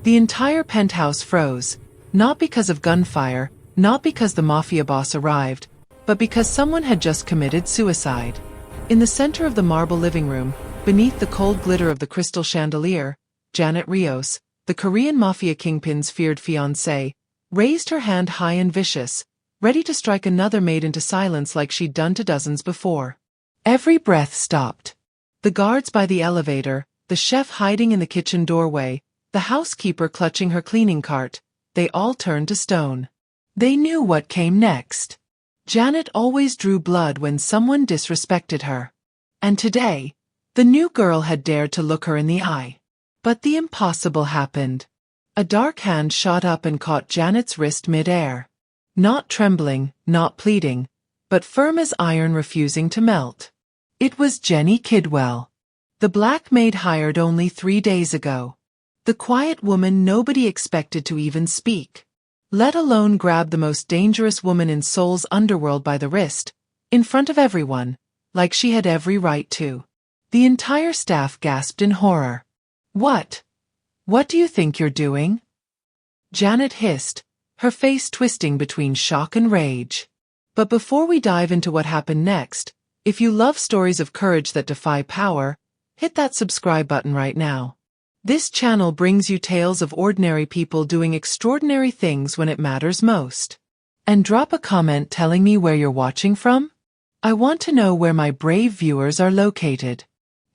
The entire penthouse froze, not because of gunfire, not because the Mafia boss arrived, but because someone had just committed suicide. In the center of the marble living room, beneath the cold glitter of the crystal chandelier, Janet Rios, the Korean Mafia kingpin's feared fiancée, raised her hand high and vicious, ready to strike another maid into silence like she'd done to dozens before. Every breath stopped. The guards by the elevator, the chef hiding in the kitchen doorway, the housekeeper clutching her cleaning cart, they all turned to stone. They knew what came next. Janet always drew blood when someone disrespected her. And today, the new girl had dared to look her in the eye. But the impossible happened. A dark hand shot up and caught Janet's wrist mid-air. Not trembling, not pleading, but firm as iron refusing to melt. It was Jennie Kidwell. The black maid hired only 3 days ago. The quiet woman nobody expected to even speak. Let alone grab the most dangerous woman in Seoul's underworld by the wrist, in front of everyone, like she had every right to. The entire staff gasped in horror. What? What do you think you're doing? Janet hissed, her face twisting between shock and rage. But before we dive into what happened next, if you love stories of courage that defy power, hit that subscribe button right now. This channel brings you tales of ordinary people doing extraordinary things when it matters most. And drop a comment telling me where you're watching from. I want to know where my brave viewers are located.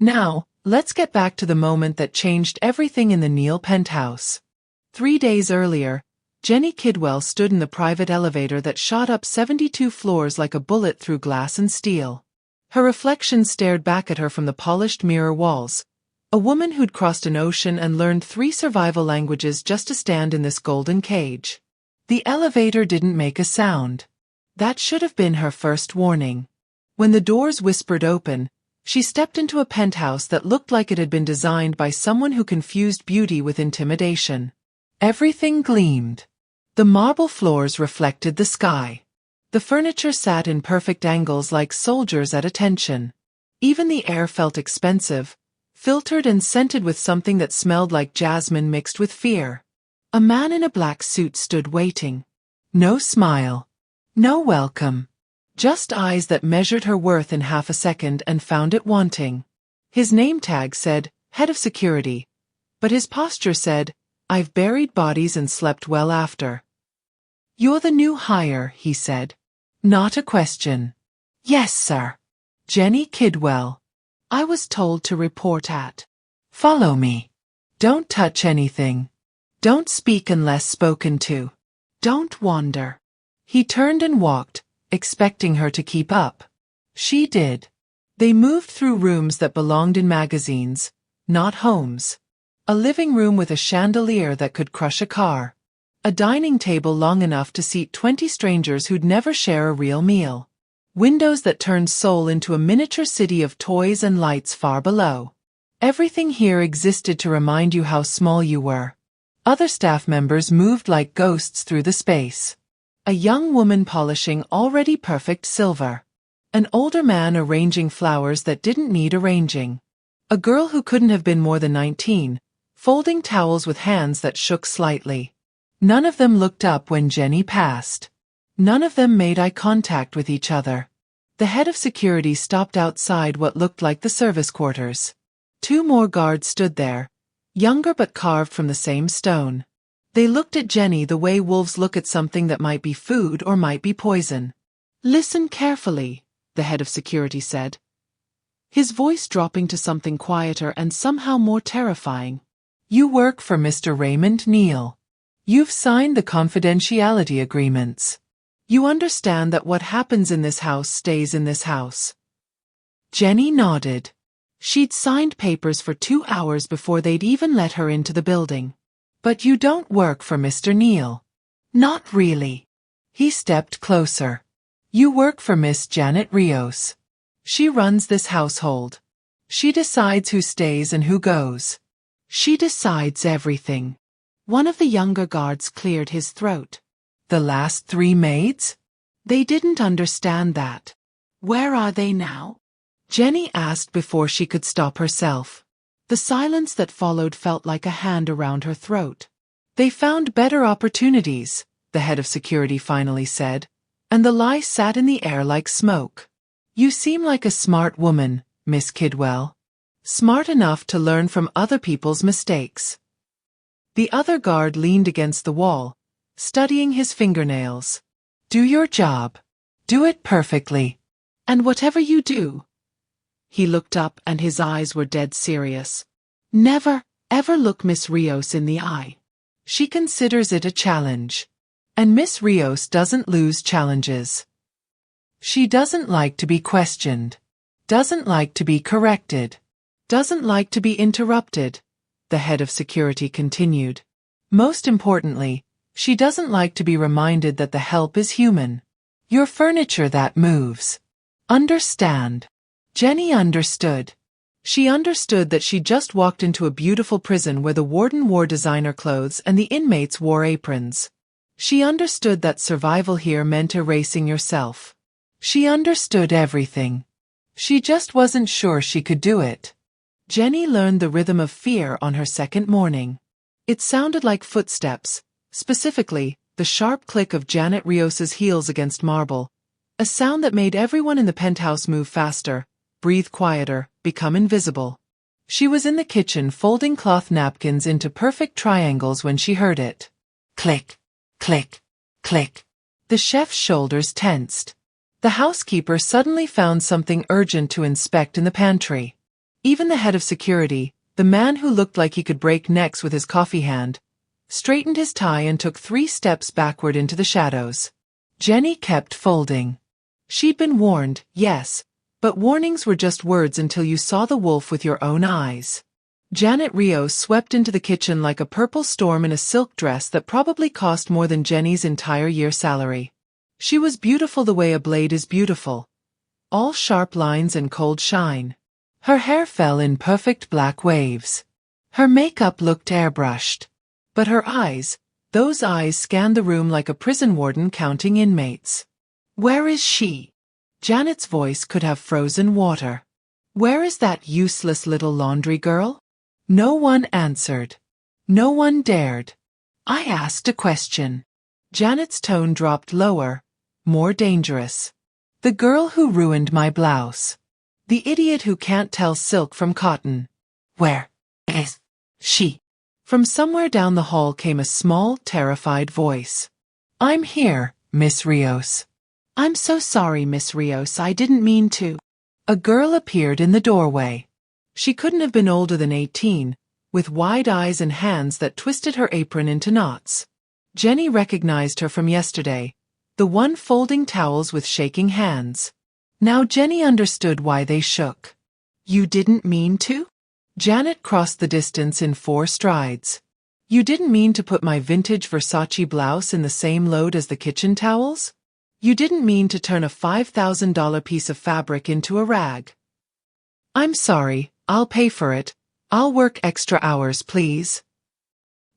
Now, let's get back to the moment that changed everything in the Neil penthouse. 3 days earlier, Jennie Kidwell stood in the private elevator that shot up 72 floors like a bullet through glass and steel. Her reflection stared back at her from the polished mirror walls. A woman who'd crossed an ocean and learned 3 survival languages just to stand in this golden cage. The elevator didn't make a sound. That should have been her first warning. When the doors whispered open, she stepped into a penthouse that looked like it had been designed by someone who confused beauty with intimidation. Everything gleamed. The marble floors reflected the sky. The furniture sat in perfect angles like soldiers at attention. Even the air felt expensive, filtered and scented with something that smelled like jasmine mixed with fear. A man in a black suit stood waiting. No smile. No welcome. Just eyes that measured her worth in half a second and found it wanting. His name tag said, Head of Security. But his posture said, I've buried bodies and slept well after. You're the new hire, he said. Not a question. Yes, sir. Jennie Kidwell. I was told to report at. Follow me. Don't touch anything. Don't speak unless spoken to. Don't wander. He turned and walked, expecting her to keep up. She did. They moved through rooms that belonged in magazines, not homes. A living room with a chandelier that could crush a car. A dining table long enough to seat 20 strangers who'd never share a real meal. Windows that turned Seoul into a miniature city of toys and lights far below. Everything here existed to remind you how small you were. Other staff members moved like ghosts through the space. A young woman polishing already perfect silver. An older man arranging flowers that didn't need arranging. A girl who couldn't have been more than 19, folding towels with hands that shook slightly. None of them looked up when Jennie passed. None of them made eye contact with each other. The head of security stopped outside what looked like the service quarters. 2 more guards stood there, younger but carved from the same stone. They looked at Jennie the way wolves look at something that might be food or might be poison. Listen carefully, the head of security said. His voice dropping to something quieter and somehow more terrifying. You work for Mr. Raymond Neil. You've signed the confidentiality agreements. You understand that what happens in this house stays in this house. Jennie nodded. She'd signed papers for 2 hours before they'd even let her into the building. But you don't work for Mr. Neil. Not really. He stepped closer. You work for Miss Janet Rios. She runs this household. She decides who stays and who goes. She decides everything. One of the younger guards cleared his throat. The last 3 maids? They didn't understand that. Where are they now? Jennie asked before she could stop herself. The silence that followed felt like a hand around her throat. They found better opportunities, the head of security finally said, and the lie sat in the air like smoke. You seem like a smart woman, Miss Kidwell. Smart enough to learn from other people's mistakes. The other guard leaned against the wall, studying his fingernails. Do your job. Do it perfectly. And whatever you do. He looked up and his eyes were dead serious. Never, ever look Miss Rios in the eye. She considers it a challenge. And Miss Rios doesn't lose challenges. She doesn't like to be questioned. Doesn't like to be corrected. Doesn't like to be interrupted, the head of security continued. Most importantly, she doesn't like to be reminded that the help is human. You're furniture that moves. Understand? Jennie understood. She understood that she just walked into a beautiful prison where the warden wore designer clothes and the inmates wore aprons. She understood that survival here meant erasing yourself. She understood everything. She just wasn't sure she could do it. Jennie learned the rhythm of fear on her second morning. It sounded like footsteps, specifically, the sharp click of Janet Rios's heels against marble, a sound that made everyone in the penthouse move faster, breathe quieter, become invisible. She was in the kitchen folding cloth napkins into perfect triangles when she heard it. Click, click, click. The chef's shoulders tensed. The housekeeper suddenly found something urgent to inspect in the pantry. Even the head of security, the man who looked like he could break necks with his coffee hand, straightened his tie and took 3 steps backward into the shadows. Jennie kept folding. She'd been warned, yes, but warnings were just words until you saw the wolf with your own eyes. Janet Rios swept into the kitchen like a purple storm in a silk dress that probably cost more than Jennie's entire year's salary. She was beautiful the way a blade is beautiful. All sharp lines and cold shine. Her hair fell in perfect black waves. Her makeup looked airbrushed. But her eyes, those eyes scanned the room like a prison warden counting inmates. Where is she? Janet's voice could have frozen water. Where is that useless little laundry girl? No one answered. No one dared. I asked a question. Janet's tone dropped lower, more dangerous. The girl who ruined my blouse. The idiot who can't tell silk from cotton. Where is she? From somewhere down the hall came a small, terrified voice. I'm here, Miss Rios. I'm so sorry, Miss Rios, I didn't mean to. A girl appeared in the doorway. She couldn't have been older than 18, with wide eyes and hands that twisted her apron into knots. Jennie recognized her from yesterday, the one folding towels with shaking hands. Now Jennie understood why they shook. You didn't mean to? Janet crossed the distance in 4 strides. You didn't mean to put my vintage Versace blouse in the same load as the kitchen towels? You didn't mean to turn a $5,000 piece of fabric into a rag. I'm sorry, I'll pay for it. I'll work extra hours, please.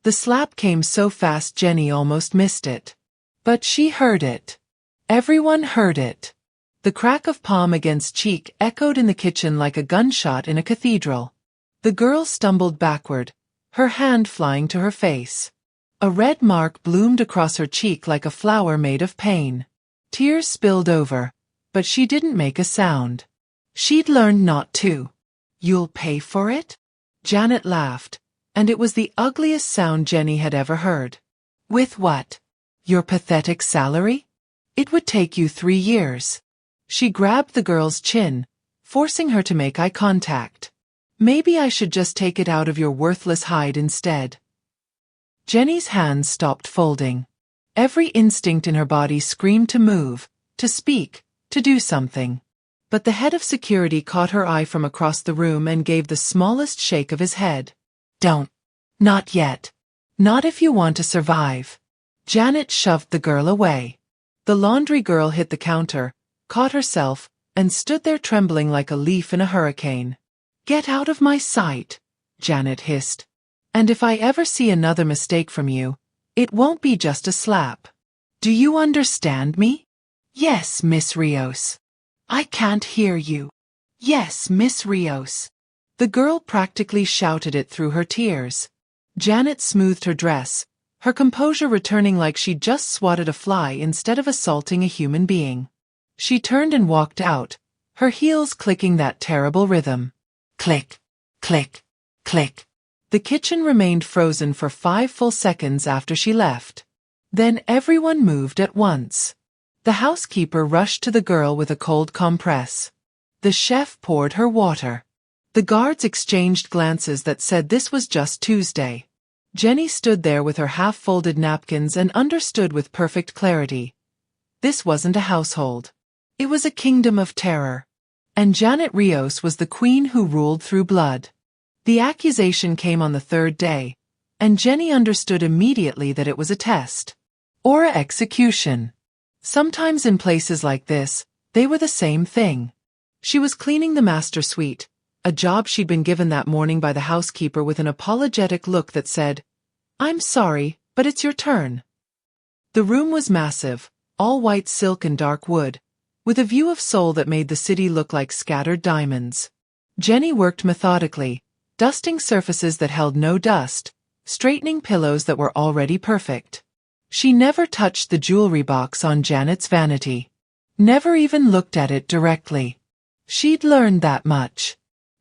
The slap came so fast Jennie almost missed it. But she heard it. Everyone heard it. The crack of palm against cheek echoed in the kitchen like a gunshot in a cathedral. The girl stumbled backward, her hand flying to her face. A red mark bloomed across her cheek like a flower made of pain. Tears spilled over, but she didn't make a sound. She'd learned not to. You'll pay for it? Janet laughed, and it was the ugliest sound Jennie had ever heard. With what? Your pathetic salary? It would take you 3 years. She grabbed the girl's chin, forcing her to make eye contact. Maybe I should just take it out of your worthless hide instead. Jennie's hands stopped folding. Every instinct in her body screamed to move, to speak, to do something. But the head of security caught her eye from across the room and gave the smallest shake of his head. Don't. Not yet. Not if you want to survive. Janet shoved the girl away. The laundry girl hit the counter, caught herself, and stood there trembling like a leaf in a hurricane. Get out of my sight, Janet hissed. And if I ever see another mistake from you, it won't be just a slap. Do you understand me? Yes, Miss Rios. I can't hear you. Yes, Miss Rios. The girl practically shouted it through her tears. Janet smoothed her dress, her composure returning like she'd just swatted a fly instead of assaulting a human being. She turned and walked out, her heels clicking that terrible rhythm. Click, click, click. The kitchen remained frozen for 5 full seconds after she left. Then everyone moved at once. The housekeeper rushed to the girl with a cold compress. The chef poured her water. The guards exchanged glances that said this was just Tuesday. Jennie stood there with her half-folded napkins and understood with perfect clarity. This wasn't a household. It was a kingdom of terror. And Janet Rios was the queen who ruled through blood. The accusation came on the 3rd day, and Jennie understood immediately that it was a test. Or an execution. Sometimes in places like this, they were the same thing. She was cleaning the master suite, a job she'd been given that morning by the housekeeper with an apologetic look that said, "I'm sorry, but it's your turn." The room was massive, all white silk and dark wood, with a view of Seoul that made the city look like scattered diamonds. Jennie worked methodically, dusting surfaces that held no dust, straightening pillows that were already perfect. She never touched the jewelry box on Janet's vanity. Never even looked at it directly. She'd learned that much.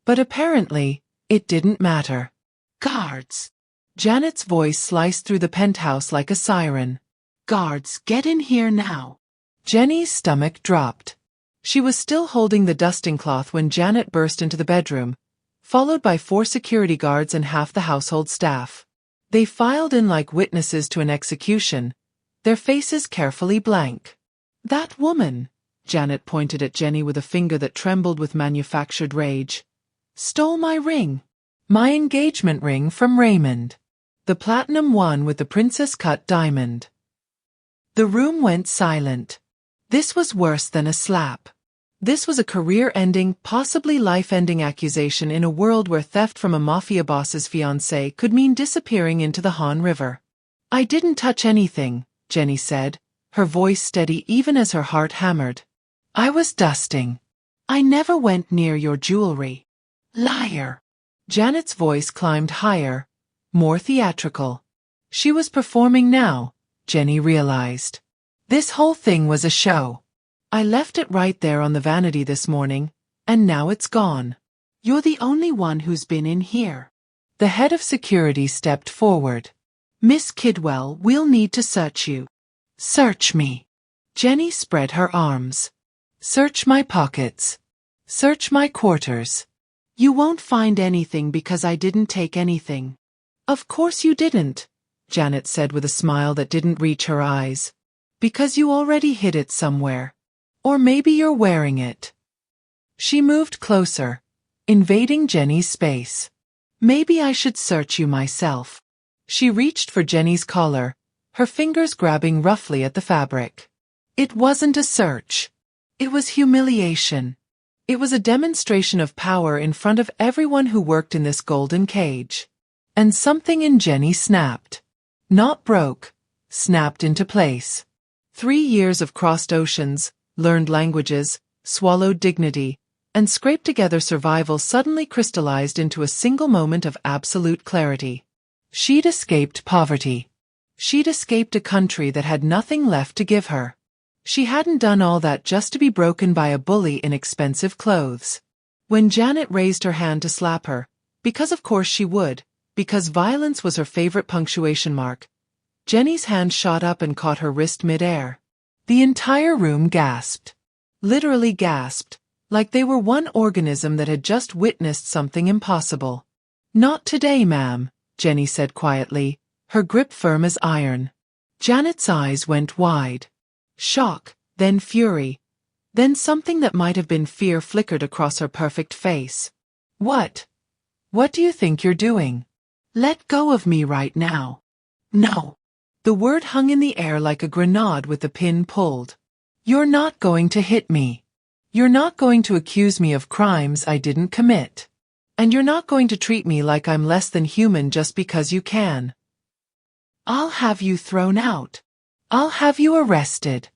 But apparently, it didn't matter. Guards! Janet's voice sliced through the penthouse like a siren. Guards, get in here now. Jennie's stomach dropped. She was still holding the dusting cloth when Janet burst into the bedroom, followed by 4 security guards and half the household staff. They filed in like witnesses to an execution, their faces carefully blank. That woman, Janet pointed at Jennie with a finger that trembled with manufactured rage, stole my ring. My engagement ring from Raymond. The platinum one with the princess-cut diamond. The room went silent. This was worse than a slap. This was a career-ending, possibly life-ending accusation in a world where theft from a mafia boss's fiancée could mean disappearing into the Han River. I didn't touch anything, Jennie said, her voice steady even as her heart hammered. I was dusting. I never went near your jewelry. Liar. Janet's voice climbed higher, more theatrical. She was performing now, Jennie realized. This whole thing was a show. I left it right there on the vanity this morning, and now it's gone. You're the only one who's been in here. The head of security stepped forward. Miss Kidwell, we'll need to search you. Search me. Jennie spread her arms. Search my pockets. Search my quarters. You won't find anything because I didn't take anything. Of course you didn't, Janet said with a smile that didn't reach her eyes. Because you already hid it somewhere. Or maybe you're wearing it. She moved closer, invading Jennie's space. Maybe I should search you myself. She reached for Jennie's collar, her fingers grabbing roughly at the fabric. It wasn't a search. It was humiliation. It was a demonstration of power in front of everyone who worked in this golden cage. And something in Jennie snapped. Not broke, snapped into place. 3 years of crossed oceans, learned languages, swallowed dignity, and scraped together survival suddenly crystallized into a single moment of absolute clarity. She'd escaped poverty. She'd escaped a country that had nothing left to give her. She hadn't done all that just to be broken by a bully in expensive clothes. When Janet raised her hand to slap her, because of course she would, because violence was her favorite punctuation mark, Jennie's hand shot up and caught her wrist mid-air. The entire room gasped. Literally gasped, like they were one organism that had just witnessed something impossible. Not today, ma'am, Jennie said quietly, her grip firm as iron. Janet's eyes went wide. Shock, then fury. Then something that might have been fear flickered across her perfect face. What? What do you think you're doing? Let go of me right now. No. The word hung in the air like a grenade with the pin pulled. You're not going to hit me. You're not going to accuse me of crimes I didn't commit. And you're not going to treat me like I'm less than human just because you can. I'll have you thrown out. I'll have you arrested.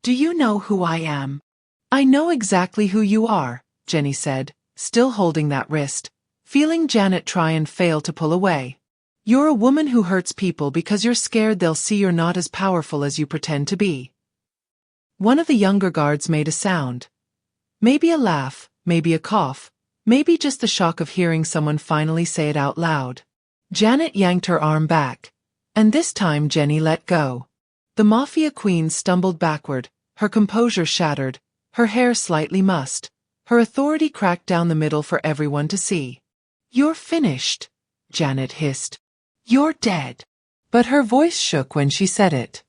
Do you know who I am? I know exactly who you are, Jennie said, still holding that wrist, feeling Janet try and fail to pull away. You're a woman who hurts people because you're scared they'll see you're not as powerful as you pretend to be. One of the younger guards made a sound. Maybe a laugh, maybe a cough, maybe just the shock of hearing someone finally say it out loud. Janet yanked her arm back, and this time Jennie let go. The Mafia queen stumbled backward, her composure shattered, her hair slightly mussed, her authority cracked down the middle for everyone to see. "You're finished," Janet hissed. "You're dead." But her voice shook when she said it.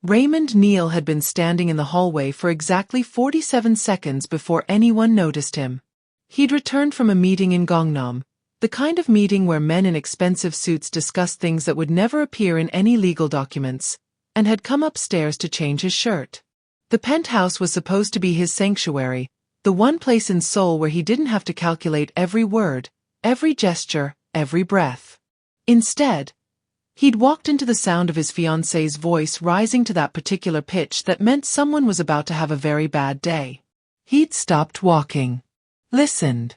Raymond Neal had been standing in the hallway for exactly 47 seconds before anyone noticed him. He'd returned from a meeting in Gangnam, the kind of meeting where men in expensive suits discuss things that would never appear in any legal documents, and had come upstairs to change his shirt. The Penthouse was supposed to be his sanctuary, the one place in Seoul where he didn't have to calculate every word, every gesture, every breath. Instead, he'd walked into the sound of his fiancée's voice rising to that particular pitch that meant someone was about to have a very bad day. He'd stopped walking, listened,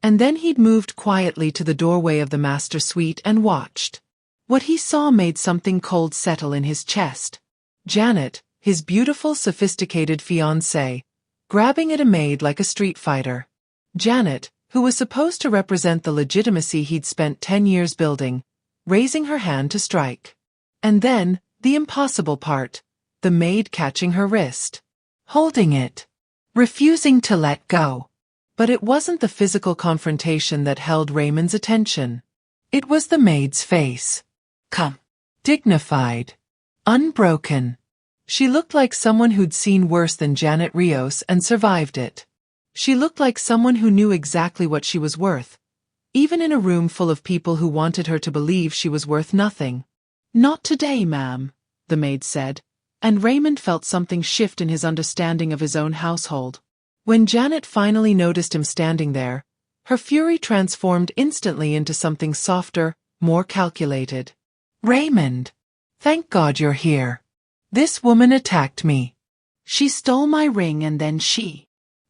and then he'd moved quietly to the doorway of the master suite and watched. What he saw made something cold settle in his chest. Janet, his beautiful, sophisticated fiancée, grabbing at a maid like a street fighter. Janet, who was supposed to represent the legitimacy he'd spent 10 years building, raising her hand to strike. And then, the impossible part, the maid catching her wrist, holding it, refusing to let go. But it wasn't the physical confrontation that held Raymond's attention. It was the maid's face. Calm, dignified, unbroken. She looked like someone who'd seen worse than Janet Rios and survived it. She looked like someone who knew exactly what she was worth, even in a room full of people who wanted her to believe she was worth nothing. "Not today, ma'am," the maid said, and Raymond felt something shift in his understanding of his own household. When Janet finally noticed him standing there, her fury transformed instantly into something softer, more calculated. "Raymond, thank God you're here. This woman attacked me. She stole my ring and then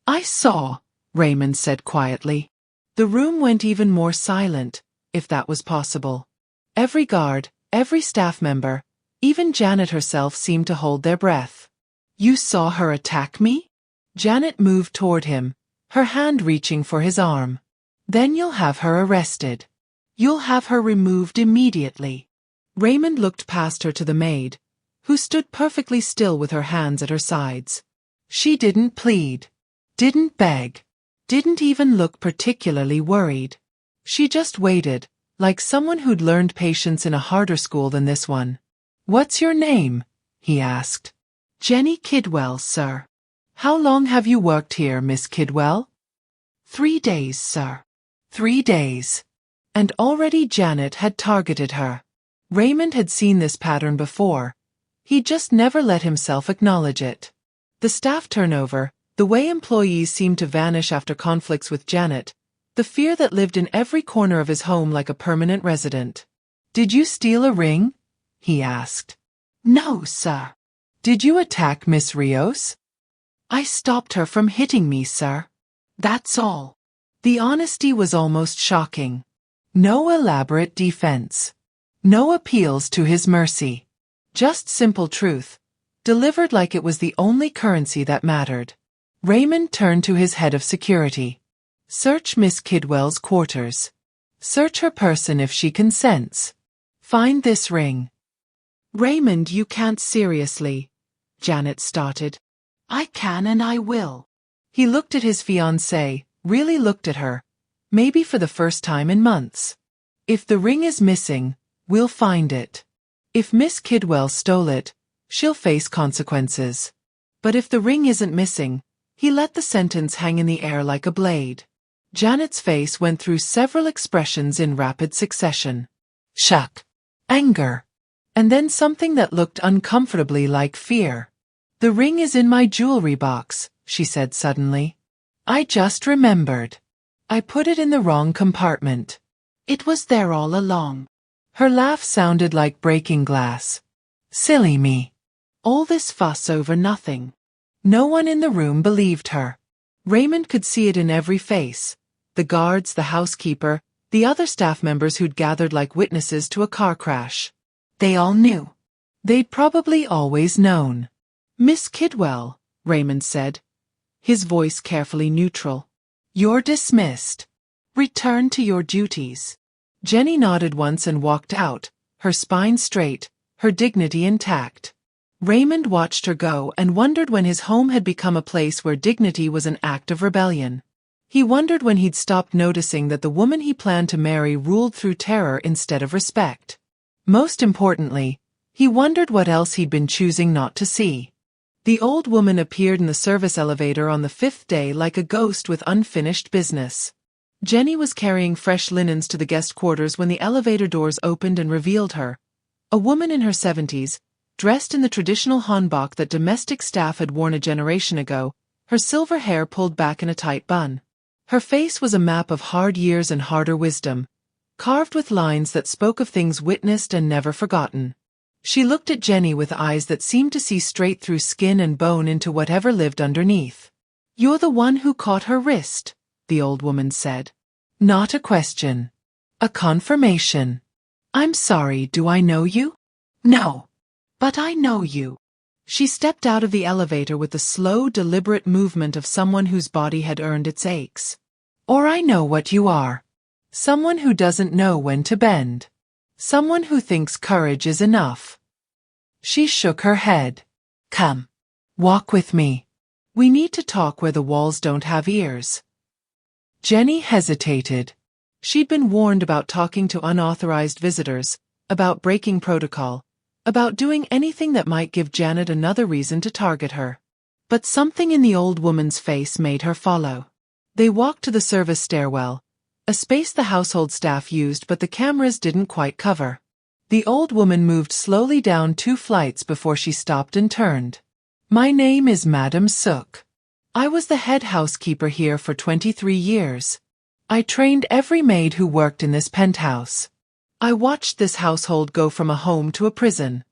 I saw," Raymond said quietly. The room went even more silent, if that was possible. Every guard, every staff member, even Janet herself seemed to hold their breath. "You saw her attack me?" Janet moved toward him, her hand reaching for his arm. "Then you'll have her arrested. You'll have her removed immediately." Raymond looked past her to the maid, who stood perfectly still with her hands at her sides. She didn't plead, didn't beg, didn't even look particularly worried. She just waited, like someone who'd learned patience in a harder school than this one. "What's your name?" he asked. "Jennie Kidwell, sir." "How long have you worked here, Miss Kidwell?" 3 days, sir." 3 days. And already Janet had targeted her. Raymond had seen this pattern before. He'd just never let himself acknowledge it. The staff turnover, the way employees seemed to vanish after conflicts with Janet, the fear that lived in every corner of his home like a permanent resident. "Did you steal a ring?" he asked. "No, sir." "Did you attack Miss Rios?" "I stopped her from hitting me, sir. That's all." The honesty was almost shocking. No elaborate defense. No appeals to his mercy. Just simple truth, delivered like it was the only currency that mattered. Raymond turned to his head of security. "Search Miss Kidwell's quarters. Search her person if she consents. Find this ring." "Raymond, you can't seriously," Janet started. "I can and I will." He looked at his fiancée, really looked at her, maybe for the first time in months. "If the ring is missing, we'll find it. If Miss Kidwell stole it, she'll face consequences. But if the ring isn't missing," he let the sentence hang in the air like a blade. Janet's face went through several expressions in rapid succession. Shock, anger, and then something that looked uncomfortably like fear. "The ring is in my jewelry box," she said suddenly. "I just remembered. I put it in the wrong compartment. It was there all along." Her laugh sounded like breaking glass. "Silly me. All this fuss over nothing." No one in the room believed her. Raymond could see it in every face. The guards, the housekeeper, The other staff members who'd gathered like witnesses to a car crash. They all knew. They'd probably always known. Miss Kidwell, Raymond said, his voice carefully neutral. You're dismissed. Return to your duties. Jennie nodded once and walked out, her spine straight, her dignity intact. Raymond watched her go and wondered when his home had become a place where dignity was an act of rebellion. He wondered when he'd stopped noticing that the woman he planned to marry ruled through terror instead of respect. Most importantly, he wondered what else he'd been choosing not to see. The old woman appeared in the service elevator on the 5th day like a ghost with unfinished business. Jennie was carrying fresh linens to the guest quarters when the elevator doors opened and revealed her, a woman in her 70s, dressed in the traditional hanbok that domestic staff had worn a generation ago, her silver hair pulled back in a tight bun. Her face was a map of hard years and harder wisdom, carved with lines that spoke of things witnessed and never forgotten. She looked at Jennie with eyes that seemed to see straight through skin and bone into whatever lived underneath. You're the one who caught her wrist, the old woman said. Not a question. A confirmation. I'm sorry, do I know you? No. But I know you. She stepped out of the elevator with the slow, deliberate movement of someone whose body had earned its aches. Or I know what you are. Someone who doesn't know when to bend. Someone who thinks courage is enough. She shook her head. Come. Walk with me. We need to talk where the walls don't have ears. Jennie hesitated. She'd been warned about talking to unauthorized visitors, about breaking protocol, about doing anything that might give Janet another reason to target her. But something in the old woman's face made her follow. They walked to the service stairwell, a space the household staff used but the cameras didn't quite cover. The old woman moved slowly down 2 flights before she stopped and turned. My name is Madame Suk. I was the head housekeeper here for 23 years. I trained every maid who worked in this penthouse. I watched this household go from a home to a prison.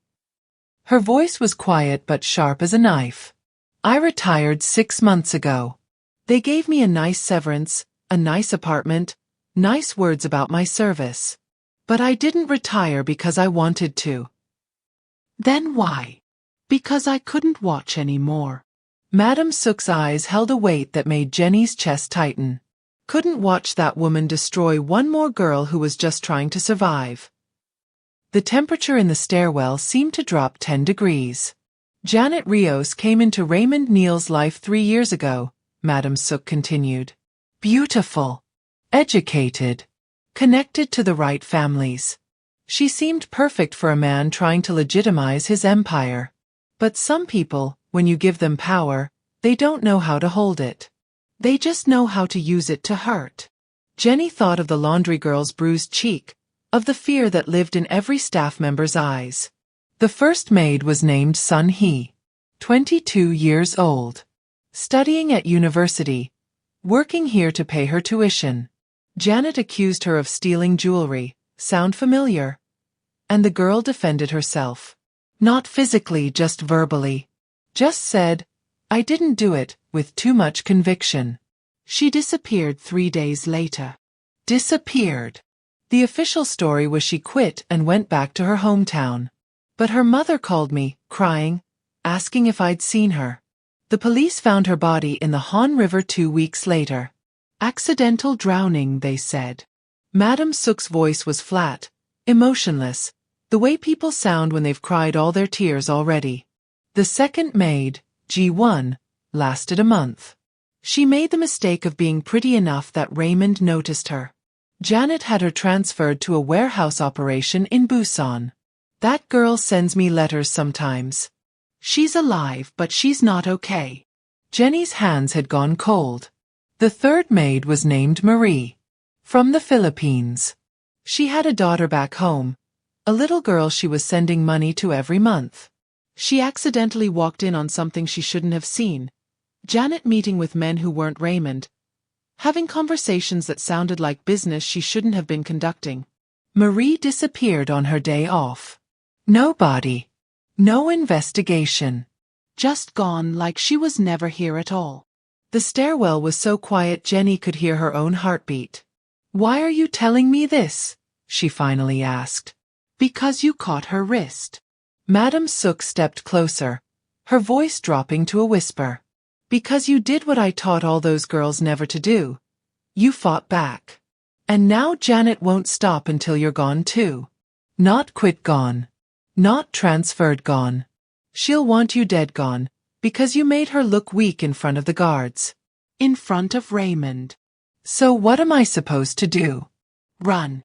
Her voice was quiet but sharp as a knife. I retired 6 months ago. They gave me a nice severance, a nice apartment, nice words about my service. But I didn't retire because I wanted to. Then why? Because I couldn't watch anymore. Madame Suk's eyes held a weight that made Jennie's chest tighten. Couldn't watch that woman destroy one more girl who was just trying to survive. The temperature in the stairwell seemed to drop 10 degrees. Janet Rios came into Raymond Neal's life 3 years ago, Madame Suk continued. Beautiful. Educated. Connected to the right families. She seemed perfect for a man trying to legitimize his empire. But some people, when you give them power, they don't know how to hold it. They just know how to use it to hurt. Jennie thought of the laundry girl's bruised cheek, of the fear that lived in every staff member's eyes. The first maid was named Sun Hee, 22 years old. Studying at university, working here to pay her tuition. Janet accused her of stealing jewelry. Sound familiar? And the girl defended herself. Not physically, just verbally. Just said, I didn't do it, with too much conviction. She disappeared 3 days later. Disappeared. The official story was she quit and went back to her hometown. But her mother called me, crying, asking if I'd seen her. The police found her body in the Han River 2 weeks later. Accidental drowning, they said. Madame Suk's voice was flat, emotionless, the way people sound when they've cried all their tears already. The second maid, G1, lasted a month. She made the mistake of being pretty enough that Raymond noticed her. Janet had her transferred to a warehouse operation in Busan. That girl sends me letters sometimes. She's alive, but she's not okay. Jennie's hands had gone cold. The third maid was named Marie. From the Philippines. She had a daughter back home, a little girl she was sending money to every month. She accidentally walked in on something she shouldn't have seen. Janet meeting with men who weren't Raymond. Having conversations that sounded like business she shouldn't have been conducting. Marie disappeared on her day off. Nobody. No investigation. Just gone like she was never here at all. The stairwell was so quiet Jennie could hear her own heartbeat. Why are you telling me this? She finally asked. Because you caught her wrist. Madame Sook stepped closer, her voice dropping to a whisper. Because you did what I taught all those girls never to do. You fought back. And now Janet won't stop until you're gone too. Not quit gone. Not transferred gone. She'll want you dead gone, because you made her look weak in front of the guards. In front of Raymond. So what am I supposed to do? Run.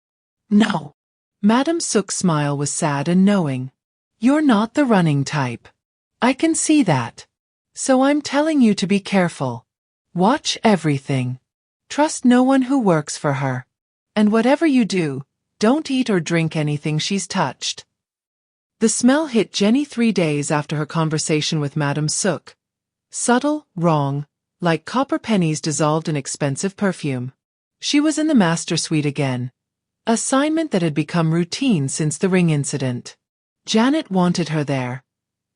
No. Madame Sook's smile was sad and knowing. You're not the running type. I can see that. So I'm telling you to be careful. Watch everything. Trust no one who works for her. And whatever you do, don't eat or drink anything she's touched. The smell hit Jennie 3 days after her conversation with Madame Sook. Subtle, wrong, like copper pennies dissolved in expensive perfume. She was in the master suite again. Assignment that had become routine since the ring incident. Janet wanted her there.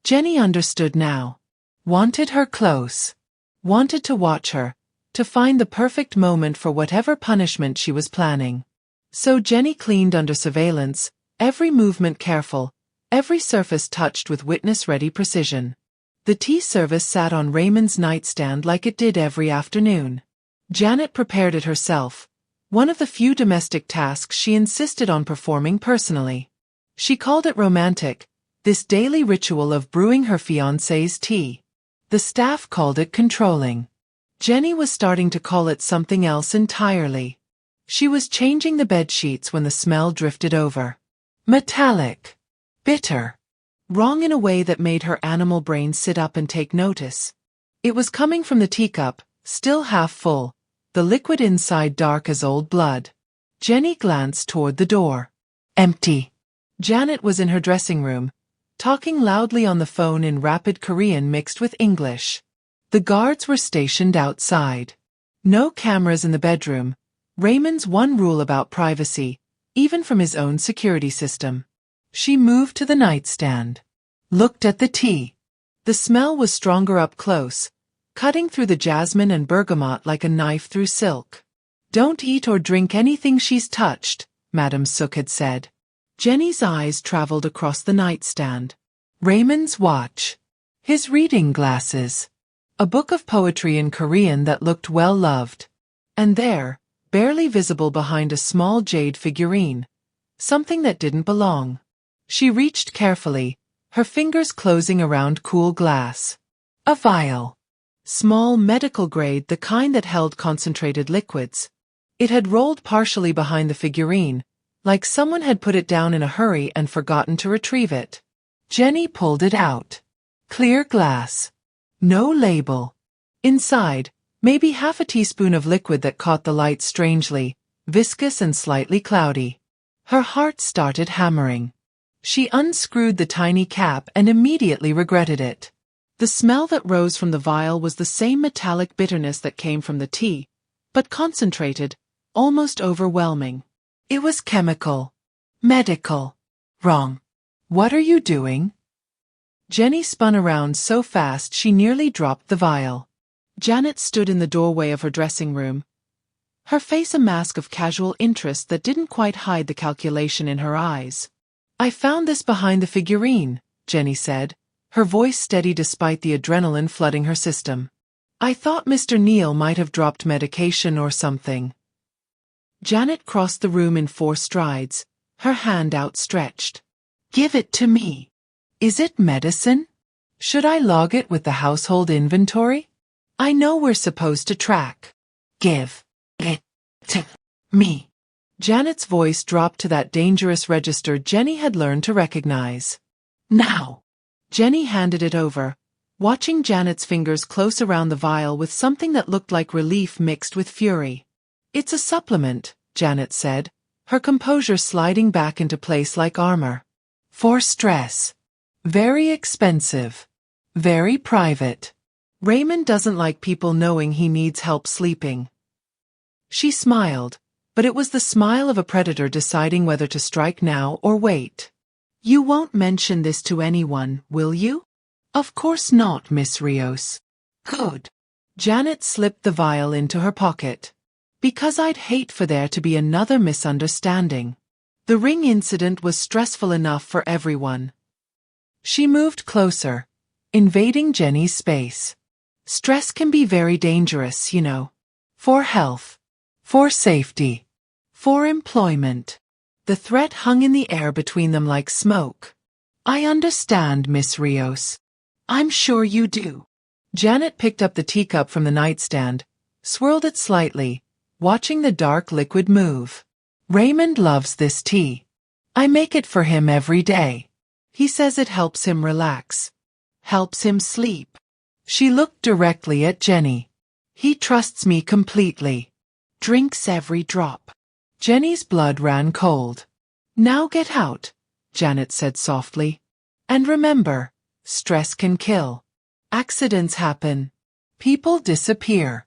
Jennie understood now. Wanted her close. Wanted to watch her, to find the perfect moment for whatever punishment she was planning. So Jennie cleaned under surveillance, every movement careful, every surface touched with witness-ready precision. The tea service sat on Raymond's nightstand like it did every afternoon. Janet prepared it herself, one of the few domestic tasks she insisted on performing personally. She called it romantic, this daily ritual of brewing her fiancé's tea. The staff called it controlling. Jennie was starting to call it something else entirely. She was changing the bed sheets when the smell drifted over. Metallic. Bitter. Wrong in a way that made her animal brain sit up and take notice. It was coming from the teacup, still half full, the liquid inside dark as old blood. Jennie glanced toward the door. Empty. Janet was in her dressing room, talking loudly on the phone in rapid Korean mixed with English. The guards were stationed outside. No cameras in the bedroom, Raymond's one rule about privacy, even from his own security system. She moved to the nightstand. Looked at the tea. The smell was stronger up close, cutting through the jasmine and bergamot like a knife through silk. Don't eat or drink anything she's touched, Madame Sook had said. Jennie's eyes traveled across the nightstand. Raymond's watch. His reading glasses. A book of poetry in Korean that looked well loved. And there, barely visible behind a small jade figurine, something that didn't belong. She reached carefully, her fingers closing around cool glass. A vial. Small medical grade, the kind that held concentrated liquids. It had rolled partially behind the figurine, like someone had put it down in a hurry and forgotten to retrieve it. Jennie pulled it out. Clear glass. No label. Inside, maybe half a teaspoon of liquid that caught the light strangely, viscous and slightly cloudy. Her heart started hammering. She unscrewed the tiny cap and immediately regretted it. The smell that rose from the vial was the same metallic bitterness that came from the tea, but concentrated, almost overwhelming. It was chemical. Medical. Wrong. What are you doing? Jennie spun around so fast she nearly dropped the vial. Janet stood in the doorway of her dressing room, her face a mask of casual interest that didn't quite hide the calculation in her eyes. I found this behind the figurine, Jennie said, her voice steady despite the adrenaline flooding her system. I thought Mr. Neal might have dropped medication or something. Janet crossed the room in 4 strides, her hand outstretched. Give it to me. Is it medicine? Should I log it with the household inventory? I know we're supposed to track. Give it to me. Janet's voice dropped to that dangerous register Jennie had learned to recognize. Now. Jennie handed it over, watching Janet's fingers close around the vial with something that looked like relief mixed with fury. It's a supplement, Janet said, her composure sliding back into place like armor. For stress. Very expensive. Very private. Raymond doesn't like people knowing he needs help sleeping. She smiled, but it was the smile of a predator deciding whether to strike now or wait. You won't mention this to anyone, will you? Of course not, Miss Rios. Good. Janet slipped the vial into her pocket. Because I'd hate for there to be another misunderstanding. The ring incident was stressful enough for everyone. She moved closer, invading Jennie's space. Stress can be very dangerous, you know. For health. For safety. For employment. The threat hung in the air between them like smoke. I understand, Miss Rios. I'm sure you do. Janet picked up the teacup from the nightstand, swirled it slightly, watching the dark liquid move. Raymond loves this tea. I make it for him every day. He says it helps him relax. Helps him sleep. She looked directly at Jennie. He trusts me completely. Drinks every drop. Jennie's blood ran cold. Now get out, Janet said softly. And remember, stress can kill. Accidents happen. People disappear.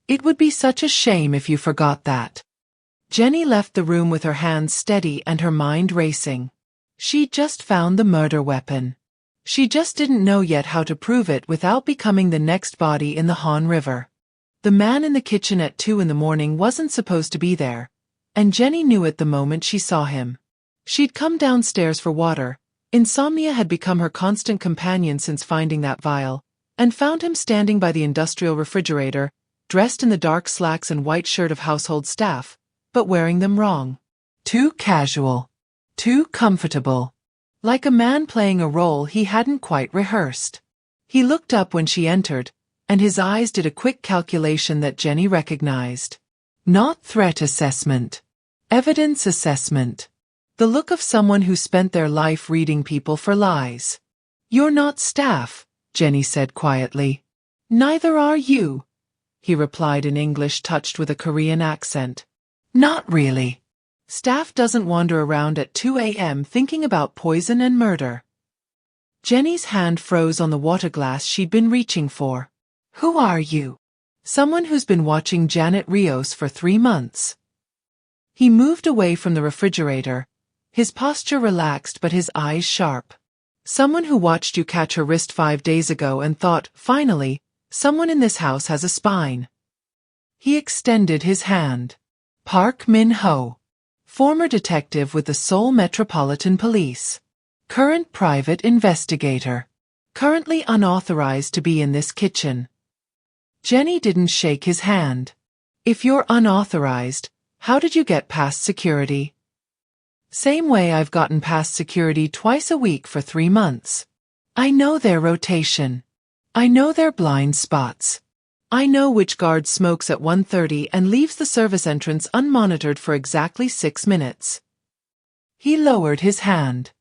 It would be such a shame if you forgot that. Jennie left the room with her hands steady and her mind racing. She'd just found the murder weapon. She just didn't know yet how to prove it without becoming the next body in the Han River. The man in the kitchen at 2 in the morning wasn't supposed to be there, and Jennie knew it the moment she saw him. She'd come downstairs for water. Insomnia had become her constant companion since finding that vial, and found him standing by the industrial refrigerator, dressed in the dark slacks and white shirt of household staff, but wearing them wrong. Too casual. Too comfortable. Like a man playing a role he hadn't quite rehearsed. He looked up when she entered, and his eyes did a quick calculation that Jennie recognized. Not threat assessment. Evidence assessment. The look of someone who spent their life reading people for lies. You're not staff, Jennie said quietly. Neither are you, he replied in English touched with a Korean accent. Not really. Staff doesn't wander around at 2 a.m. thinking about poison and murder. Jennie's hand froze on the water glass she'd been reaching for. Who are you? Someone who's been watching Janet Rios for 3 months. He moved away from the refrigerator, his posture relaxed but his eyes sharp. Someone who watched you catch her wrist 5 days ago and thought, finally, someone in this house has a spine. He extended his hand. Park Min-ho. Former detective with the Seoul Metropolitan Police. Current private investigator. Currently unauthorized to be in this kitchen. Jennie didn't shake his hand. If you're unauthorized, how did you get past security? Same way I've gotten past security twice a week for 3 months. I know their rotation. I know their blind spots. I know which guard smokes at 1:30 and leaves the service entrance unmonitored for exactly 6 minutes. He lowered his hand.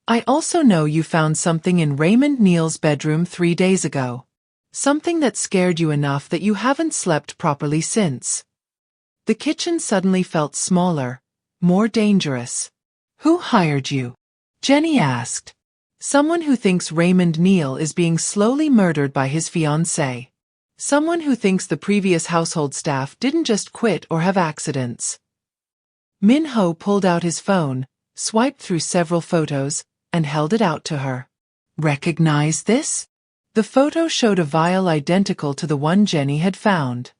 I also know you found something in Raymond Neal's bedroom 3 days ago. Something that scared you enough that you haven't slept properly since. The kitchen suddenly felt smaller, more dangerous. Who hired you? Jennie asked. Someone who thinks Raymond Neal is being slowly murdered by his fiancée. Someone who thinks the previous household staff didn't just quit or have accidents. Min-ho pulled out his phone, swiped through several photos, and held it out to her. Recognize this? The photo showed a vial identical to the one Jennie had found.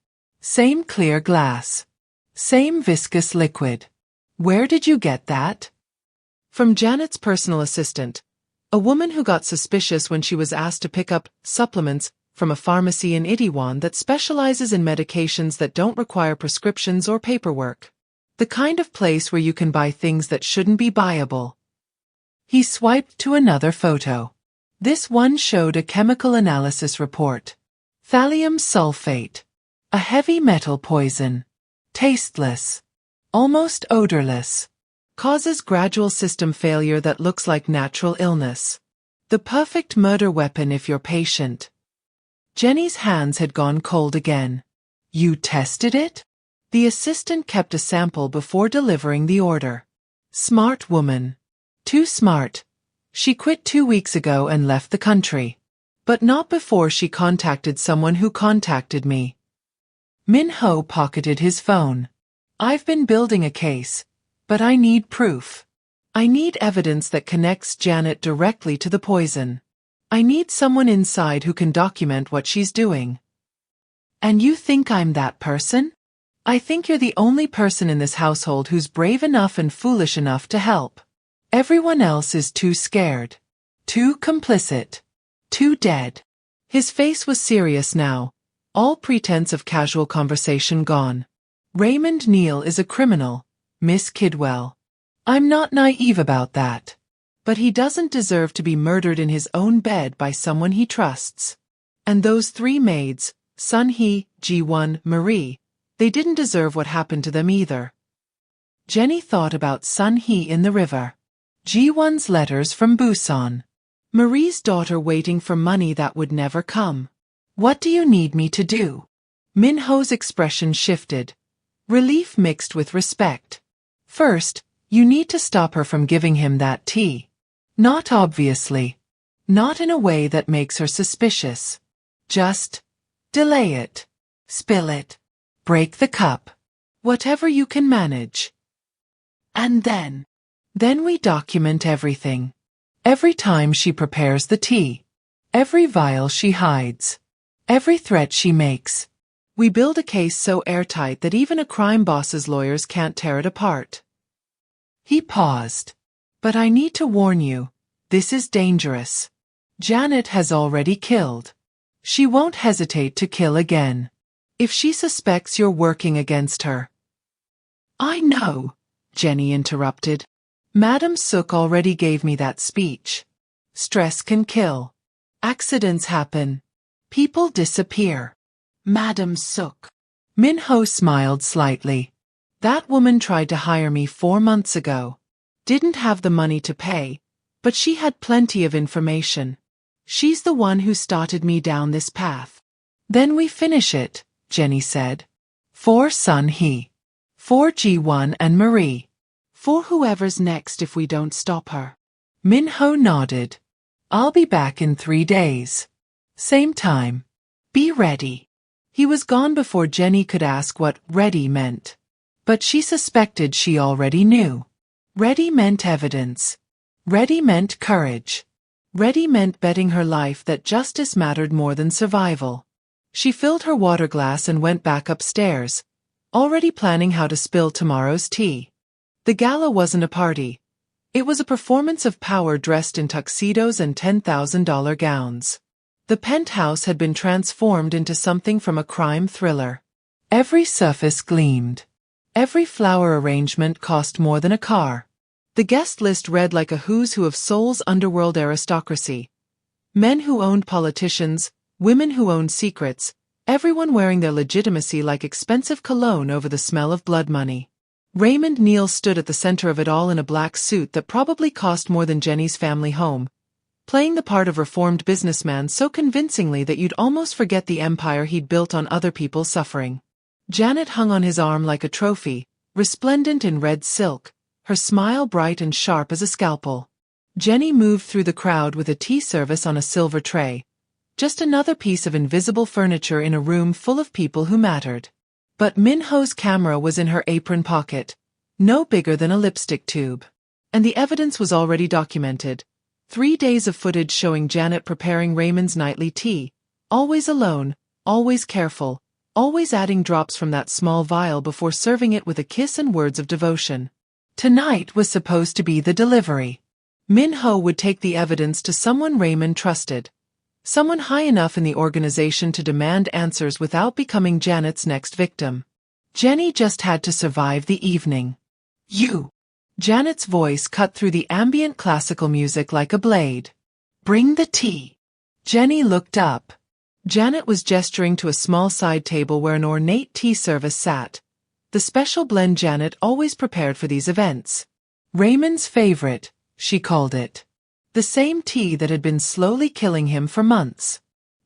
Same clear glass. Same viscous liquid. Where did you get that? From Janet's personal assistant, a woman who got suspicious when she was asked to pick up supplements from a pharmacy in Itaewon that specializes in medications that don't require prescriptions or paperwork. The kind of place where you can buy things that shouldn't be buyable. He swiped to another photo. This one showed a chemical analysis report. Thallium sulfate. A heavy metal poison. Tasteless. Almost odorless. Causes gradual system failure that looks like natural illness. The perfect murder weapon if you're patient. Jennie's hands had gone cold again. You tested it? The assistant kept a sample before delivering the order. Smart woman. Too smart. She quit 2 weeks ago and left the country. But not before she contacted someone who contacted me. Min-ho pocketed his phone. I've been building a case, but I need proof. I need evidence that connects Janet directly to the poison. I need someone inside who can document what she's doing. And you think I'm that person? I think you're the only person in this household who's brave enough and foolish enough to help. Everyone else is too scared. Too complicit. Too dead. His face was serious now, all pretense of casual conversation gone. Raymond Neal is a criminal, Miss Kidwell. I'm not naive about that. But he doesn't deserve to be murdered in his own bed by someone he trusts. And those 3 maids, Sun-hee, Ji-won, Marie, they didn't deserve what happened to them either. Jennie thought about Sun-hee in the river. Ji-won's letters from Busan. Marie's daughter waiting for money that would never come. What do you need me to do? Min-ho's expression shifted. Relief mixed with respect. First, you need to stop her from giving him that tea. Not obviously. Not in a way that makes her suspicious. Just delay it. Spill it. Break the cup. Whatever you can manage. And then we document everything. Every time she prepares the tea. Every vial she hides. Every threat she makes. We build a case so airtight that even a crime boss's lawyers can't tear it apart. He paused. But I need to warn you, this is dangerous. Janet has already killed. She won't hesitate to kill again. If she suspects you're working against her. I know, Jennie interrupted. Madam Sook already gave me that speech. Stress can kill. Accidents happen. People disappear. Madam Sook. Min-ho smiled slightly. That woman tried to hire me 4 months ago. Didn't have the money to pay, but she had plenty of information. She's the one who started me down this path. Then we finish it, Jennie said. For Sun-hee. For Ji-won and Marie. For whoever's next if we don't stop her. Min-ho nodded. I'll be back in 3 days. Same time. Be ready. He was gone before Jennie could ask what ready meant. But she suspected she already knew. Ready meant evidence. Ready meant courage. Ready meant betting her life that justice mattered more than survival. She filled her water glass and went back upstairs, already planning how to spill tomorrow's tea. The gala wasn't a party. It was a performance of power dressed in tuxedos and $10,000 gowns. The penthouse had been transformed into something from a crime thriller. Every surface gleamed. Every flower arrangement cost more than a car. The guest list read like a who's who of Seoul's underworld aristocracy. Men who owned politicians, women who owned secrets, everyone wearing their legitimacy like expensive cologne over the smell of blood money. Raymond Neal stood at the center of it all in a black suit that probably cost more than Jennie's family home, playing the part of reformed businessman so convincingly that you'd almost forget the empire he'd built on other people's suffering. Janet hung on his arm like a trophy, resplendent in red silk, her smile bright and sharp as a scalpel. Jennie moved through the crowd with a tea service on a silver tray. Just another piece of invisible furniture in a room full of people who mattered. But Min-ho's camera was in her apron pocket, no bigger than a lipstick tube. And the evidence was already documented. 3 days of footage showing Janet preparing Raymond's nightly tea, always alone, always careful, always adding drops from that small vial before serving it with a kiss and words of devotion. Tonight was supposed to be the delivery. Min-ho would take the evidence to someone Raymond trusted. Someone high enough in the organization to demand answers without becoming Janet's next victim. Jennie just had to survive the evening. You. Janet's voice cut through the ambient classical music like a blade. Bring the tea. Jennie looked up. Janet was gesturing to a small side table where an ornate tea service sat. The special blend Janet always prepared for these events. Raymond's favorite, she called it. The same tea that had been slowly killing him for months.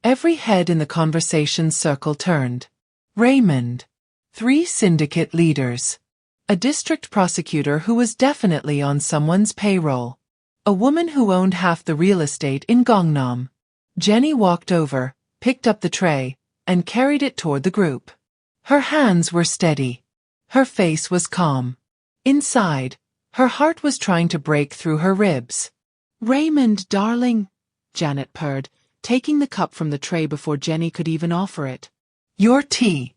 Every head in the conversation circle turned. Raymond. 3 syndicate leaders. A district prosecutor who was definitely on someone's payroll. A woman who owned half the real estate in Gangnam. Jennie walked over, picked up the tray, and carried it toward the group. Her hands were steady. Her face was calm. Inside, her heart was trying to break through her ribs. Raymond, darling, Janet purred, taking the cup from the tray before Jennie could even offer it. Your tea.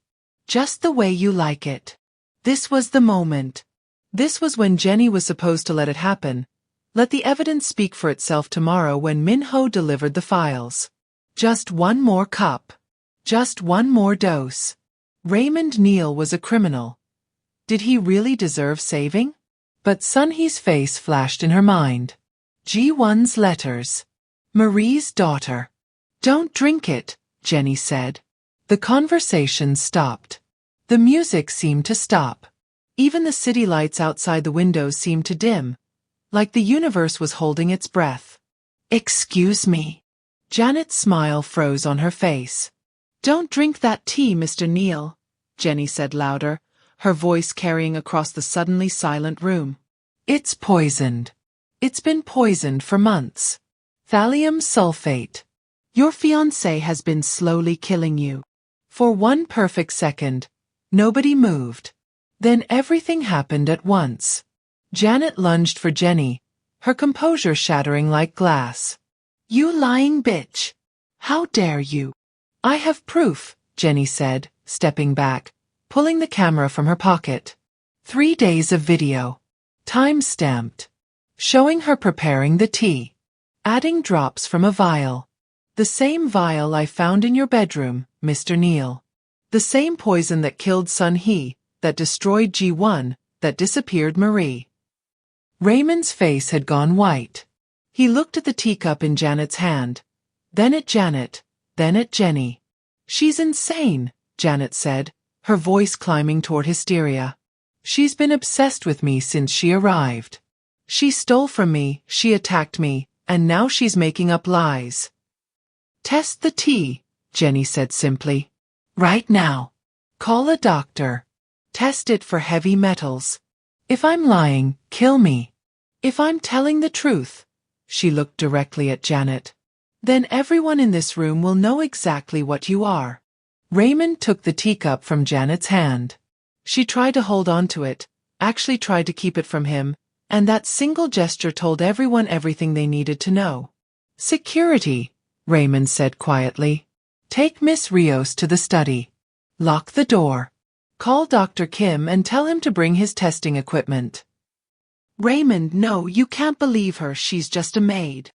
Just the way you like it. This was the moment. This was when Jennie was supposed to let it happen. Let the evidence speak for itself tomorrow when Min-ho delivered the files. Just one more cup. Just one more dose. Raymond Neal was a criminal. Did he really deserve saving? But Sun-hee's face flashed in her mind. Ji-won's letters. Marie's daughter. Don't drink it, Jennie said. The conversation stopped. The music seemed to stop. Even the city lights outside the windows seemed to dim, like the universe was holding its breath. Excuse me. Janet's smile froze on her face. Don't drink that tea, Mr. Neal, Jennie said louder, her voice carrying across the suddenly silent room. It's poisoned. It's been poisoned for months. Thallium sulfate. Your fiancé has been slowly killing you. For one perfect second, nobody moved. Then everything happened at once. Janet lunged for Jennie, her composure shattering like glass. You lying bitch. How dare you? I have proof, Jennie said, stepping back, pulling the camera from her pocket. 3 days of video. Time-stamped. Showing her preparing the tea. Adding drops from a vial. The same vial I found in your bedroom, Mr. Neal. The same poison that killed Sun-hee, that destroyed Ji-won, that disappeared Marie. Raymond's face had gone white. He looked at the teacup in Janet's hand, then at Janet, then at Jennie. She's insane, Janet said, her voice climbing toward hysteria. She's been obsessed with me since she arrived. She stole from me, she attacked me, and now she's making up lies. Test the tea, Jennie said simply. Right now. Call a doctor. Test it for heavy metals. If I'm lying, kill me. If I'm telling the truth, she looked directly at Janet, then everyone in this room will know exactly what you are. Raymond took the teacup from Janet's hand. She tried to hold on to it, actually tried to keep it from him, and that single gesture told everyone everything they needed to know. Security, Raymond said quietly. Take Miss Rios to the study. Lock the door. Call Dr. Kim and tell him to bring his testing equipment. Raymond, no, you can't believe her, she's just a maid.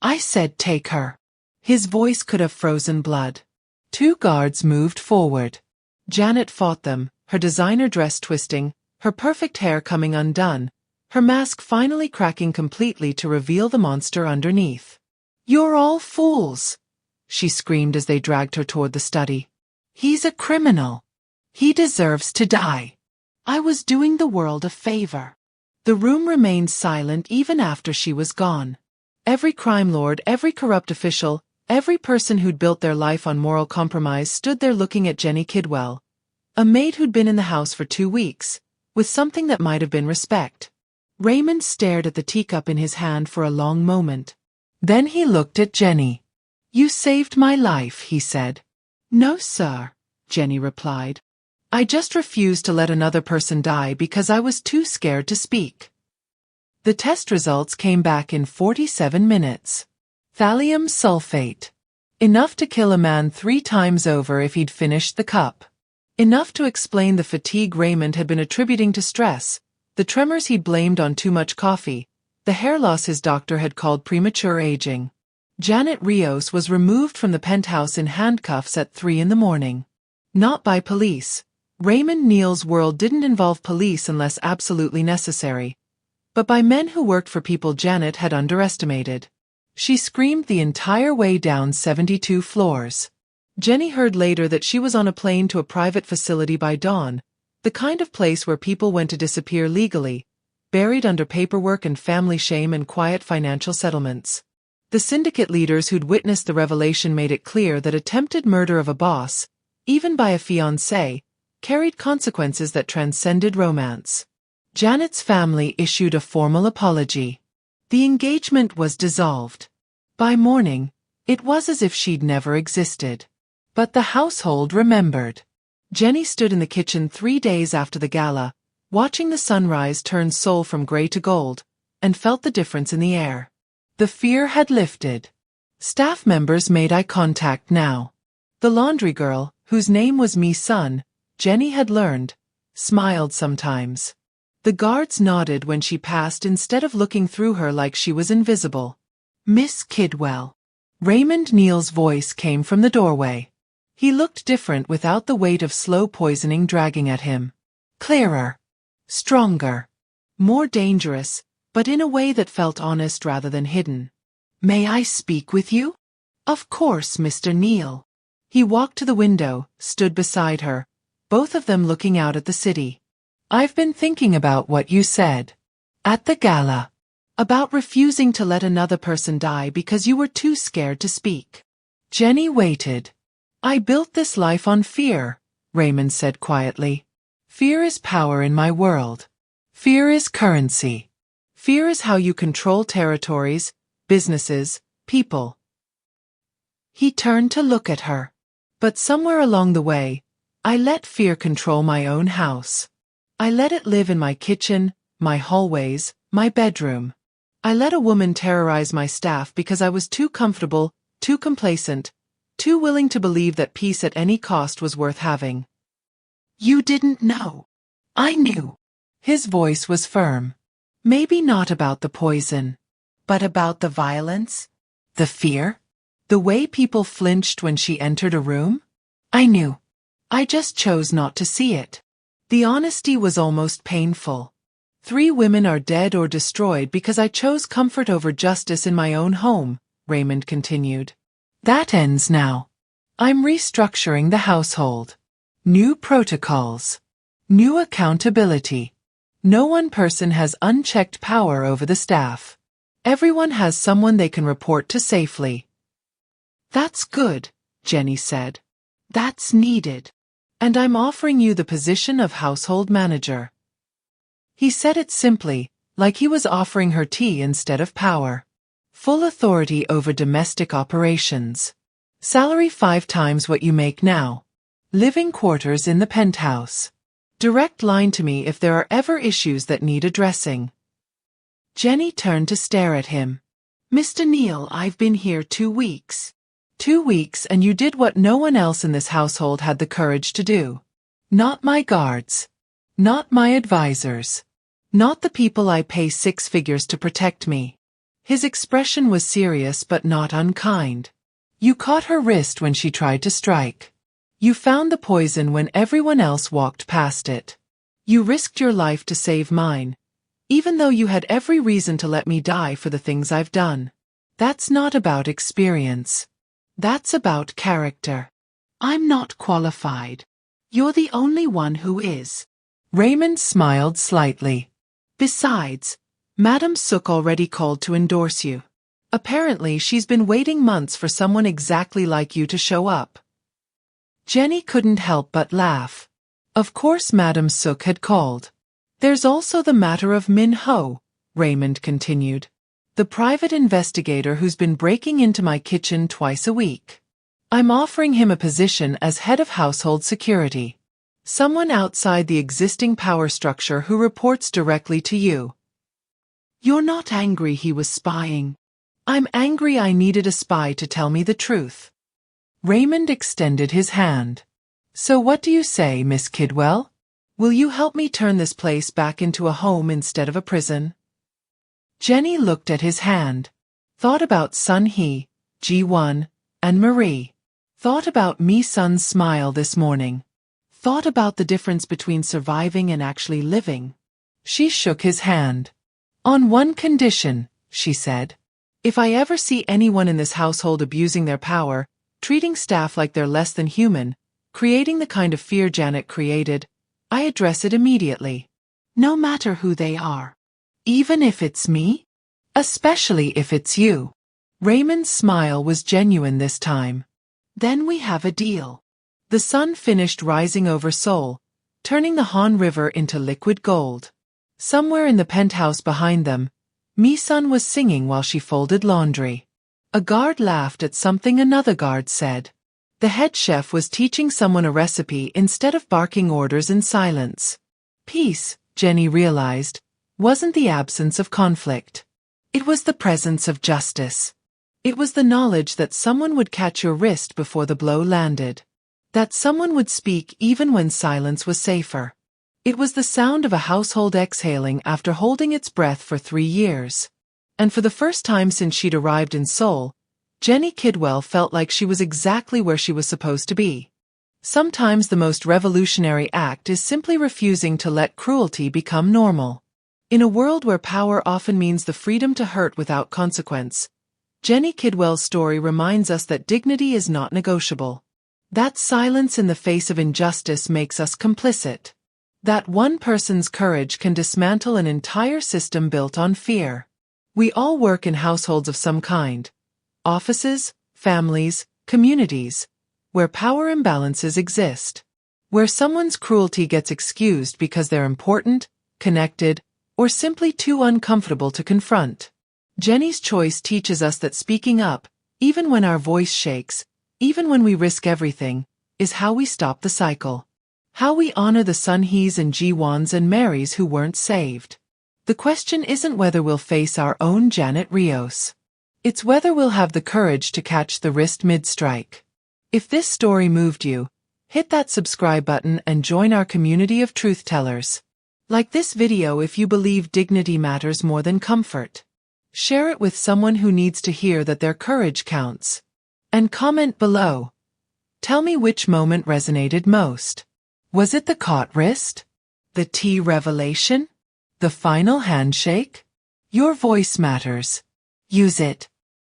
I said take her. His voice could have frozen blood. 2 guards moved forward. Janet fought them, her designer dress twisting, her perfect hair coming undone, her mask finally cracking completely to reveal the monster underneath. You're all fools, she screamed as they dragged her toward the study. He's a criminal. He deserves to die. I was doing the world a favor. The room remained silent even after she was gone. Every crime lord, every corrupt official, every person who'd built their life on moral compromise stood there looking at Jennie Kidwell, a maid who'd been in the house for 2 weeks, with something that might have been respect. Raymond stared at the teacup in his hand for a long moment. Then he looked at Jennie. You saved my life, he said. No, sir, Jennie replied. I just refused to let another person die because I was too scared to speak. The test results came back in 47 minutes. Thallium sulfate. Enough to kill a man 3 times over if he'd finished the cup. Enough to explain the fatigue Raymond had been attributing to stress, the tremors he'd blamed on too much coffee, the hair loss his doctor had called premature aging. Janet Rios was removed from the penthouse in handcuffs at 3 in the morning. Not by police. Raymond Neal's world didn't involve police unless absolutely necessary, but by men who worked for people Janet had underestimated. She screamed the entire way down 72 floors. Jennie heard later that she was on a plane to a private facility by dawn, the kind of place where people went to disappear legally, buried under paperwork and family shame and quiet financial settlements. The syndicate leaders who'd witnessed the revelation made it clear that attempted murder of a boss, even by a fiancé, carried consequences that transcended romance. Janet's family issued a formal apology. The engagement was dissolved. By morning, it was as if she'd never existed. But the household remembered. Jennie stood in the kitchen 3 days after the gala, watching the sunrise turn Seoul from gray to gold, and felt the difference in the air. The fear had lifted. Staff members made eye contact now. The laundry girl, whose name was Mi Sun, Jennie had learned, smiled sometimes. The guards nodded when she passed instead of looking through her like she was invisible. Miss Kidwell. Raymond Neal's voice came from the doorway. He looked different without the weight of slow poisoning dragging at him. Clearer. Stronger. More dangerous, but in a way that felt honest rather than hidden. May I speak with you? Of course, Mr. Neal. He walked to the window, stood beside her, both of them looking out at the city. I've been thinking about what you said. At the gala. About refusing to let another person die because you were too scared to speak. Jennie waited. I built this life on fear, Raymond said quietly. Fear is power in my world. Fear is currency. Fear is how you control territories, businesses, people. He turned to look at her. But somewhere along the way, I let fear control my own house. I let it live in my kitchen, my hallways, my bedroom. I let a woman terrorize my staff because I was too comfortable, too complacent, too willing to believe that peace at any cost was worth having. You didn't know. I knew. His voice was firm. Maybe not about the poison, but about the violence, the fear, the way people flinched when she entered a room. I knew. I just chose not to see it. The honesty was almost painful. 3 women are dead or destroyed because I chose comfort over justice in my own home, Raymond continued. That ends now. I'm restructuring the household. New protocols. New accountability. No one person has unchecked power over the staff. Everyone has someone they can report to safely. That's good, Jennie said. That's needed. And I'm offering you the position of household manager. He said it simply, like he was offering her tea instead of power. Full authority over domestic operations. Salary 5 times what you make now. Living quarters in the penthouse. Direct line to me if there are ever issues that need addressing. Jennie turned to stare at him. Mr. Neal, I've been here 2 weeks. 2 weeks and you did what no one else in this household had the courage to do. Not my guards. Not my advisors. Not the people I pay 6 figures to protect me. His expression was serious but not unkind. You caught her wrist when she tried to strike. You found the poison when everyone else walked past it. You risked your life to save mine, even though you had every reason to let me die for the things I've done. That's not about experience. That's about character. I'm not qualified. You're the only one who is. Raymond smiled slightly. Besides, Madame Sook already called to endorse you. Apparently she's been waiting months for someone exactly like you to show up. Jennie couldn't help but laugh. Of course Madame Sook had called. There's also the matter of Min Ho, Raymond continued. The private investigator who's been breaking into my kitchen twice a week. I'm offering him a position as head of household security. Someone outside the existing power structure who reports directly to you. You're not angry he was spying. I'm angry I needed a spy to tell me the truth. Raymond extended his hand. So what do you say, Miss Kidwell? Will you help me turn this place back into a home instead of a prison? Jennie looked at his hand. Thought about Sun Hee, Ji-won, and Marie. Thought about Mi-sun's smile this morning. Thought about the difference between surviving and actually living. She shook his hand. On one condition, she said. If I ever see anyone in this household abusing their power, treating staff like they're less than human, creating the kind of fear Janet created, I address it immediately. No matter who they are. Even if it's me? Especially if it's you. Raymond's smile was genuine this time. Then we have a deal. The sun finished rising over Seoul, turning the Han River into liquid gold. Somewhere in the penthouse behind them, Mi-sun was singing while she folded laundry. A guard laughed at something another guard said. The head chef was teaching someone a recipe instead of barking orders in silence. Peace, Jennie realized, wasn't the absence of conflict. It was the presence of justice. It was the knowledge that someone would catch your wrist before the blow landed. That someone would speak even when silence was safer. It was the sound of a household exhaling after holding its breath for 3 years. And for the first time since she'd arrived in Seoul, Jennie Kidwell felt like she was exactly where she was supposed to be. Sometimes the most revolutionary act is simply refusing to let cruelty become normal. In a world where power often means the freedom to hurt without consequence, Jennie Kidwell's story reminds us that dignity is not negotiable. That silence in the face of injustice makes us complicit. That one person's courage can dismantle an entire system built on fear. We all work in households of some kind. Offices, families, communities, where power imbalances exist. Where someone's cruelty gets excused because they're important, connected, or simply too uncomfortable to confront. Jennie's choice teaches us that speaking up, even when our voice shakes, even when we risk everything, is how we stop the cycle. How we honor the Sun-hees and Ji-wons and Marys who weren't saved. The question isn't whether we'll face our own Janet Rios. It's whether we'll have the courage to catch the wrist mid-strike. If this story moved you, hit that subscribe button and join our community of truth-tellers. Like this video if you believe dignity matters more than comfort. Share it with someone who needs to hear that their courage counts. And comment below. Tell me which moment resonated most. Was it the caught wrist? The tea revelation? The final handshake? Your voice matters. Use it.